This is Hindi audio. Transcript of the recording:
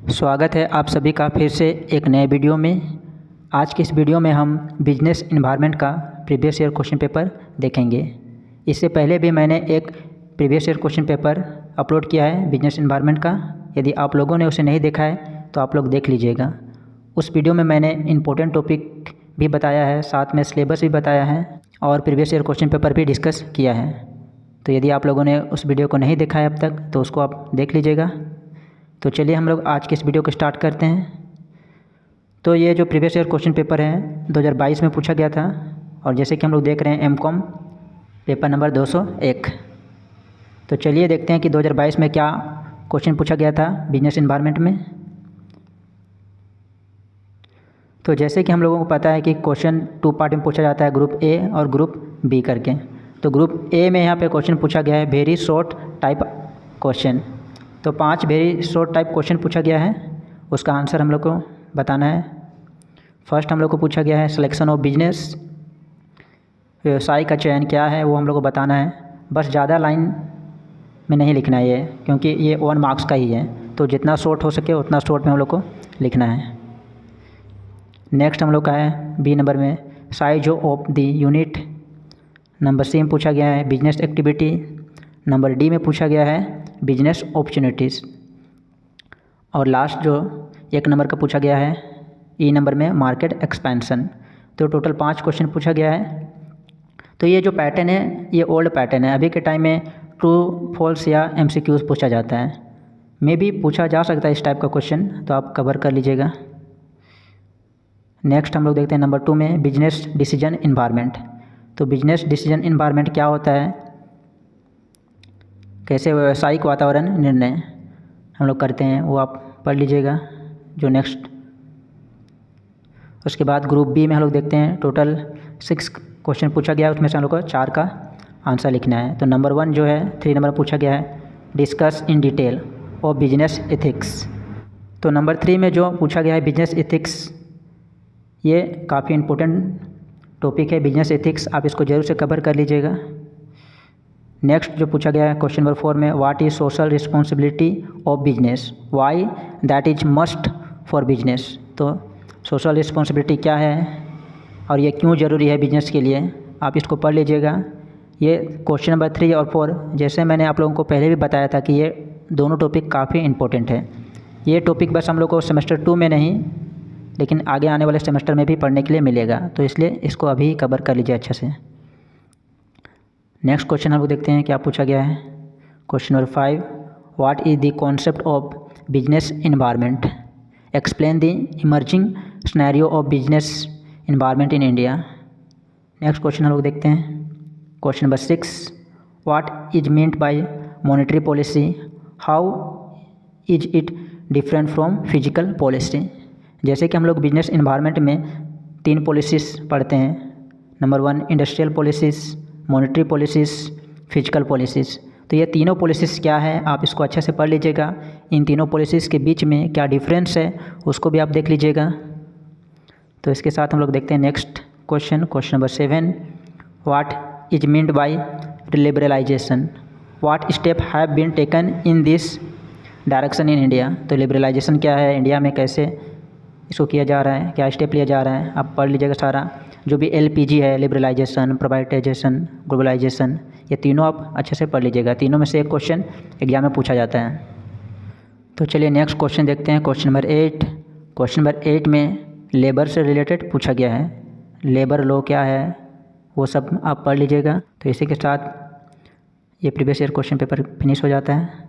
स्वागत है आप सभी का फिर से एक नए वीडियो में। आज की इस वीडियो में हम बिजनेस एनवायरनमेंट का प्रीवियस ईयर क्वेश्चन पेपर देखेंगे। इससे पहले भी मैंने एक previous year question paper upload किया है बिजनेस एनवायरनमेंट का। यदि आप लोगों ने उसे नहीं देखा है तो आप लोग देख लीजिएगा। उस वीडियो में मैंने इंपॉर्टेंट टॉपिक भी बताया है, साथ में सिलेबस भी बताया है और प्रीवियस ईयर क्वेश्चन पेपर भी डिस्कस किया है। तो यदि आप लोगों ने उस वीडियो को नहीं देखा है अब तक तो उसको आप देख लीजिएगा। तो चलिए हम लोग आज के इस वीडियो को स्टार्ट करते हैं। तो ये जो प्रीवियस ईयर क्वेश्चन पेपर है 2022 में पूछा गया था और जैसे कि हम लोग देख रहे हैं एमकॉम पेपर नंबर 201। तो चलिए देखते हैं कि 2022 में क्या क्वेश्चन पूछा गया था बिजनेस एनवायरनमेंट में। तो जैसे कि हम लोगों को पता है कि क्वेश्चन 2 पार्ट में पूछा जाता है, ग्रुप ए और ग्रुप बी करके। तो ग्रुप ए में यहाँ पे क्वेश्चन पूछा गया है वेरी शॉर्ट टाइप क्वेश्चन। तो 5 वेरी शॉर्ट टाइप क्वेश्चन पूछा गया है, उसका आंसर हम लोग को बताना है। फर्स्ट हम लोग को पूछा गया है सिलेक्शन ऑफ बिजनेस, व्यवसाय का चयन क्या है वो हम लोग को बताना है। बस ज़्यादा लाइन में नहीं लिखना है ये, क्योंकि ये 1 मार्क्स का ही है, तो जितना शॉर्ट हो सके उतना शॉर्ट में हम लोग को लिखना है। नेक्स्ट हम लोग का है बी नंबर में size of the unit. Number C में पूछा गया है बिजनेस एक्टिविटी। नंबर डी में पूछा गया है बिजनेस अपॉर्चुनिटीज़। और लास्ट जो 1 नंबर का पूछा गया है ई नंबर में मार्केट एक्सपेंशन। तो टोटल 5 क्वेश्चन पूछा गया है। तो ये जो पैटर्न है ये ओल्ड पैटर्न है, अभी के टाइम में ट्रू फॉल्स या एमसीक्यूज पूछा जाता है। मे भी पूछा जा सकता है इस टाइप का क्वेश्चन, तो आप कवर कर लीजिएगा। नेक्स्ट हम लोग देखते हैं नंबर 2 में बिजनेस डिसीजन इन्वायरमेंट। तो बिजनेस डिसीजन इन्वायरमेंट क्या होता है, कैसे व्यावसायिक वातावरण निर्णय हम लोग करते हैं वो आप पढ़ लीजिएगा। जो नेक्स्ट उसके बाद ग्रुप बी में हम लोग देखते हैं टोटल 6 क्वेश्चन पूछा गया है, उसमें से हम लोग को 4 का आंसर लिखना है। तो नंबर 1 जो है 3 नंबर पूछा गया है discuss in detail of business ethics. तो नंबर 3 में जो पूछा गया है बिजनेस एथिक्स, ये काफ़ी इम्पोर्टेंट टॉपिक है बिजनेस एथिक्स, आप इसको ज़रूर से कवर कर लीजिएगा। नेक्स्ट जो पूछा गया है क्वेश्चन नंबर 4 में what is social responsibility of business, why that is must for business. तो सोशल रिस्पॉन्सिबिलिटी क्या है और ये क्यों ज़रूरी है बिजनेस के लिए, आप इसको पढ़ लीजिएगा। ये क्वेश्चन नंबर 3 और 4 जैसे मैंने आप लोगों को पहले भी बताया था कि ये दोनों टॉपिक काफ़ी इंपॉर्टेंट है। ये टॉपिक बस हम लोग को सेमेस्टर 2 में नहीं लेकिन आगे आने वाले सेमेस्टर में भी पढ़ने के लिए मिलेगा, तो इसलिए इसको अभी कवर कर लीजिए अच्छे से। नेक्स्ट क्वेश्चन हम लोग देखते हैं क्या पूछा गया है। Question number 5 what is the concept of business environment, explain the emerging scenario of business environment in India. Next question हम लोग देखते हैं question number 6 what is meant by monetary policy, how is it different from physical policy. जैसे कि हम लोग बिजनेस एनवायरनमेंट में 3 पॉलिसीज़ पढ़ते हैं। Number 1 industrial policies, monetary policies, physical policies. तो ये तीनों पॉलिसीज़ क्या है आप इसको अच्छे से पढ़ लीजिएगा। इन तीनों पॉलिसीज़ के बीच में क्या डिफरेंस है उसको भी आप देख लीजिएगा। तो इसके साथ हम लोग देखते हैं next question, question number 7 what is meant by liberalization, what step have been taken in this direction in India. तो लिबरलाइजेशन क्या है, इंडिया में कैसे इसको किया जा रहा है, क्या स्टेप लिया जा रहा है, आप पढ़ लीजिएगा सारा। जो भी LPG है, लिबरलाइजेशन, प्राइवेटाइजेशन, ग्लोबलाइजेशन, ये तीनों आप अच्छे से पढ़ लीजिएगा। तीनों में से एक क्वेश्चन एग्जाम में पूछा जाता है। तो चलिए नेक्स्ट क्वेश्चन देखते हैं क्वेश्चन नंबर 8। क्वेश्चन नंबर 8 में लेबर से रिलेटेड पूछा गया है, लेबर लॉ क्या है वो सब आप पढ़ लीजिएगा। तो इसी के साथ ये previous year question paper finish हो जाता है।